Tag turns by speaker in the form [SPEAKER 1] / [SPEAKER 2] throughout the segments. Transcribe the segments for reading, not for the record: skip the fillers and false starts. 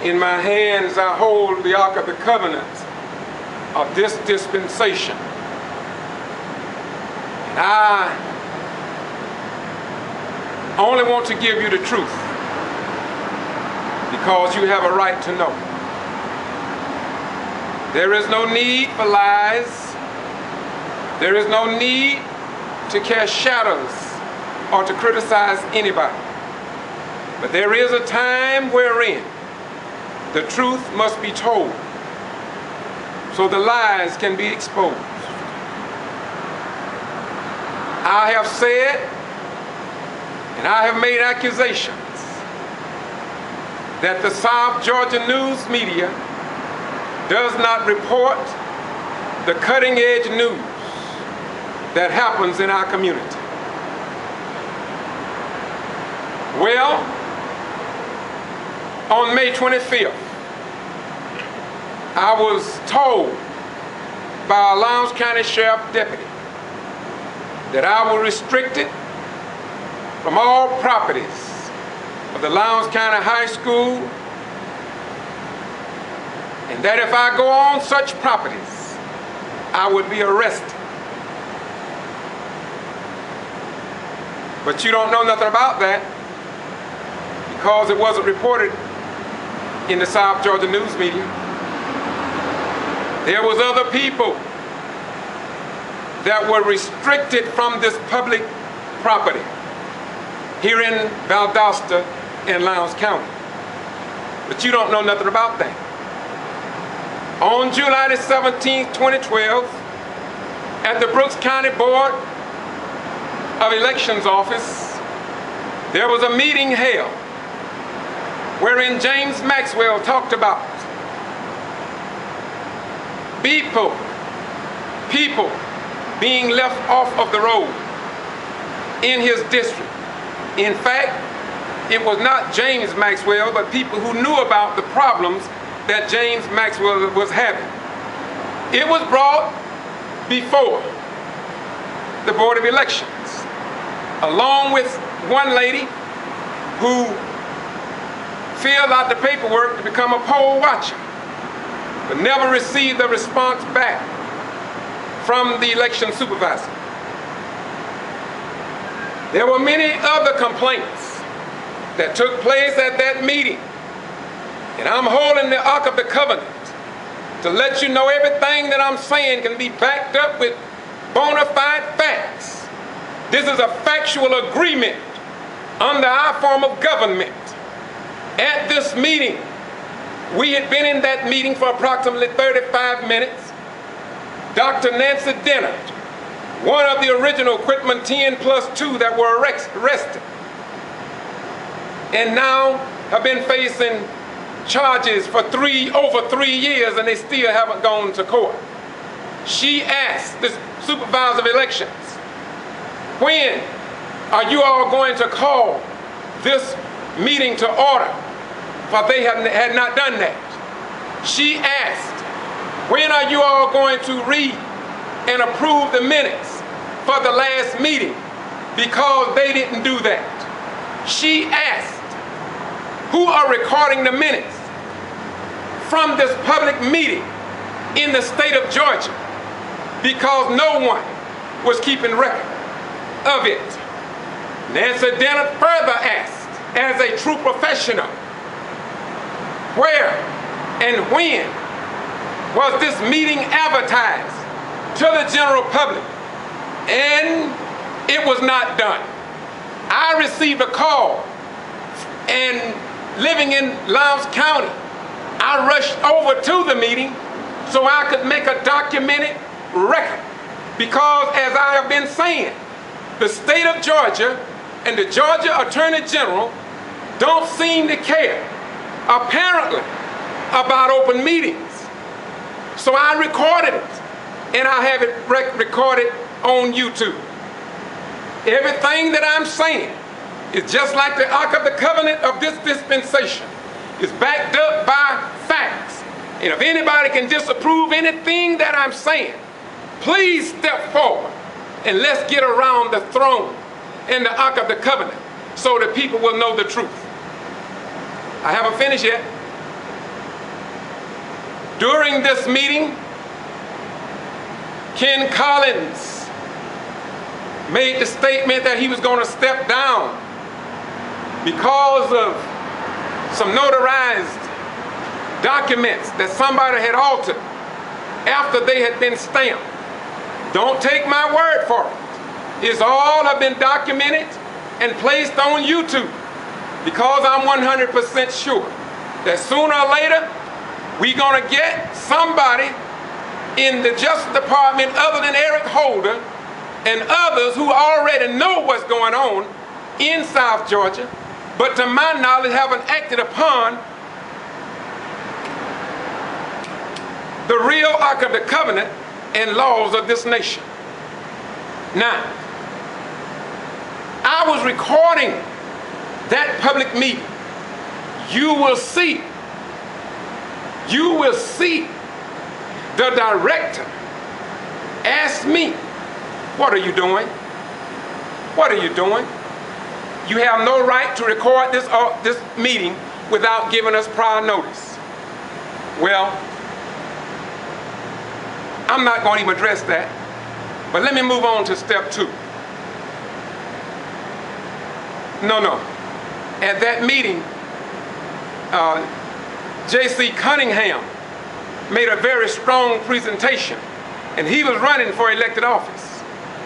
[SPEAKER 1] In my hands I hold the Ark of the Covenant of this dispensation. And I only want to give you the truth because you have a right to know. There is no need for lies. There is no need to cast shadows or to criticize anybody. But there is a time wherein the truth must be told so the lies can be exposed. I have said and I have made accusations that the South Georgia news media does not report the cutting-edge news that happens in our community. Well, on May 25th, I was told by a Lowndes County Sheriff deputy that I was restricted from all properties of the Lowndes County High School, and that if I go on such properties, I would be arrested. But you don't know nothing about that because it wasn't reported in the South Georgia news media. There was other people that were restricted from this public property here in Valdosta and Lowndes County. But you don't know nothing about that. On July the 17th, 2012, at the Brooks County Board of Elections office, there was a meeting held wherein James Maxwell talked about people being left off of the road in his district. In fact, it was not James Maxwell, but people who knew about the problems that James Maxwell was having. It was brought before the Board of Elections, along with one lady who filled out the paperwork to become a poll watcher, but never received a response back from the election supervisor. There were many other complaints that took place at that meeting, and I'm holding the Ark of the Covenant to let you know everything that I'm saying can be backed up with bona fide facts. This is a factual agreement under our form of government. At this meeting, we had been in that meeting for approximately 35 minutes. Dr. Nancy Dennett, one of the original Quitman 10+2 that were arrested, and now have been facing charges for over 3 years, and they still haven't gone to court. She asked the supervisor of elections, when are you all going to call this meeting to order? For they had not done that. She asked, when are you all going to read and approve the minutes for the last meeting? Because they didn't do that. She asked, who are recording the minutes from this public meeting in the state of Georgia? Because no one was keeping record of it. Nancy Dennett further asked, as a true professional, where and when was this meeting advertised to the general public? And it was not done. I received a call, and living in Lowndes County, I rushed over to the meeting so I could make a documented record. Because, as I have been saying, the state of Georgia and the Georgia Attorney General don't seem to care, apparently, about open meetings. So I recorded it, and I have it recorded on YouTube. Everything that I'm saying is just like the Ark of the Covenant of this dispensation. It's backed up by facts. And if anybody can disapprove anything that I'm saying, please step forward and let's get around the throne and the Ark of the Covenant so that people will know the truth. I haven't finished yet. During this meeting, Ken Collins made the statement that he was going to step down because of some notarized documents that somebody had altered after they had been stamped. Don't take my word for it. It's all have been documented and placed on YouTube, because I'm 100% sure that sooner or later we're going to get somebody in the Justice Department other than Eric Holder and others who already know what's going on in South Georgia, but to my knowledge haven't acted upon the real Ark of the Covenant and laws of this nation. Now, I was recording that public meeting. You will see the director ask me, what are you doing? What are you doing? You have no right to record this meeting without giving us prior notice. Well, I'm not going to even address that, but let me move on to step 2. No. At that meeting, J.C. Cunningham made a very strong presentation, and he was running for elected office.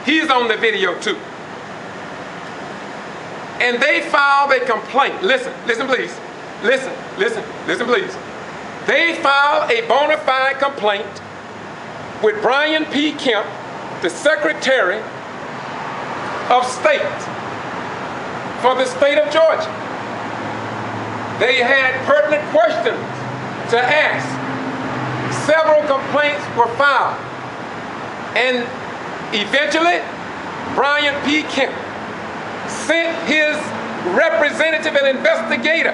[SPEAKER 1] He's on the video too. And they filed a complaint. Listen please. Listen please. They filed a bona fide complaint with Brian P. Kemp, the Secretary of State for the state of Georgia. They had pertinent questions to ask. Several complaints were filed. And eventually, Brian P. Kemp sent his representative and investigator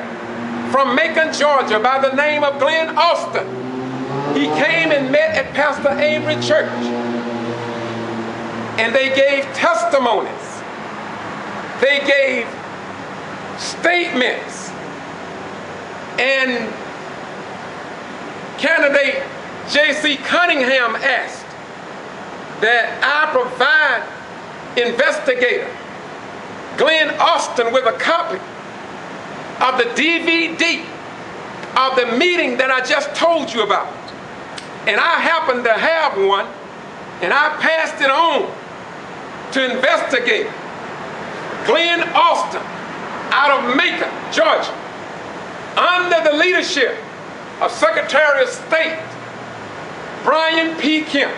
[SPEAKER 1] from Macon, Georgia, by the name of Glenn Austin. He came and met at Pastor Avery Church, and they gave testimonies. They gave statements, and candidate J.C. Cunningham asked that I provide investigator Glenn Austin with a copy of the DVD of the meeting that I just told you about. And I happened to have one, and I passed it on to investigator Glenn Austin out of Macon, Georgia, under the leadership of Secretary of State Brian P. Kemp.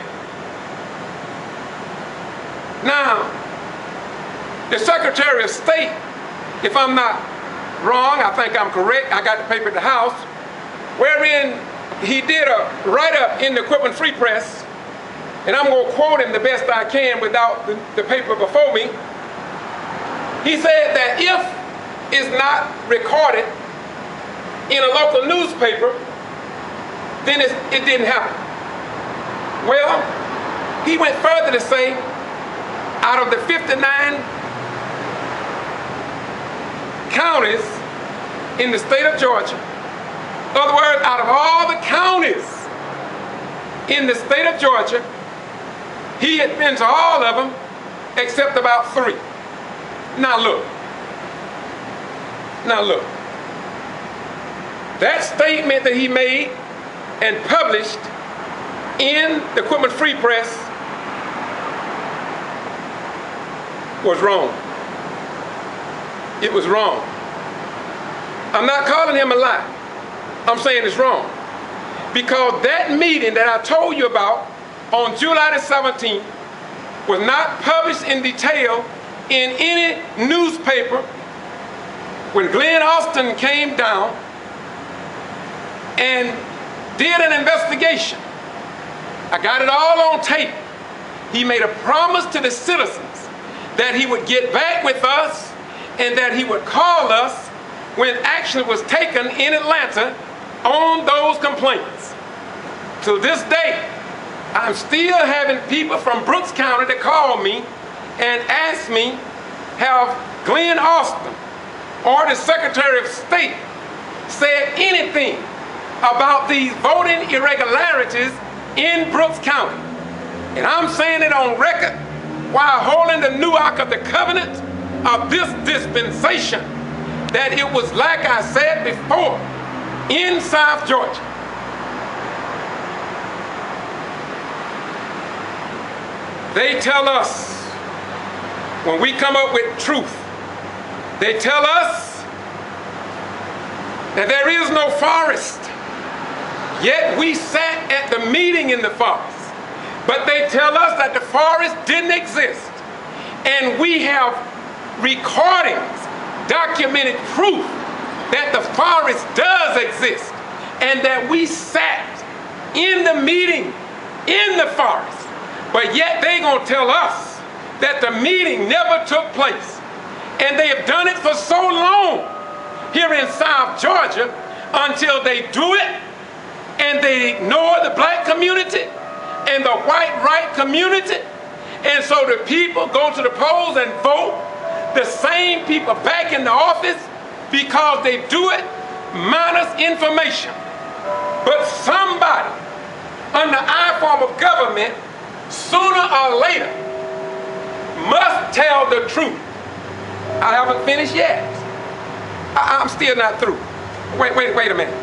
[SPEAKER 1] Now, the Secretary of State, if I'm not wrong, I think I'm correct, I got the paper at the house, wherein he did a write-up in the Equipment Free Press, and I'm going to quote him the best I can without the paper before me. He said that if it's not recorded in a local newspaper, then it didn't happen. Well, he went further to say, out of the 59 counties in the state of Georgia, in other words, out of all the counties in the state of Georgia, he had been to all of them except about 3. Now look. That statement that he made and published in the Equipment Free Press was wrong. It was wrong. I'm not calling him a lie. I'm saying it's wrong. Because that meeting that I told you about on July the 17th was not published in detail in any newspaper. When Glenn Austin came down and did an investigation, I got it all on tape. He made a promise to the citizens that he would get back with us and that he would call us when action was taken in Atlanta on those complaints. To this day, I'm still having people from Brooks County that call me and ask me, have Glenn Austin or the Secretary of State said anything about these voting irregularities in Brooks County. And I'm saying it on record while holding the new Ark of the Covenant of this dispensation, that it was like I said before, in South Georgia. They tell us, when we come up with truth, they tell us that there is no forest, yet we sat at the meeting in the forest. But they tell us that the forest didn't exist, and we have recordings, documented proof that the forest does exist, and that we sat in the meeting in the forest. But yet they gonna tell us that the meeting never took place. And they have done it for so long here in South Georgia until they do it and they ignore the black community and the white right community. And so the people go to the polls and vote, the same people back in the office, because they do it minus information. But somebody under our form of government, sooner or later, must tell the truth. I haven't finished yet. I'm still not through. Wait a minute.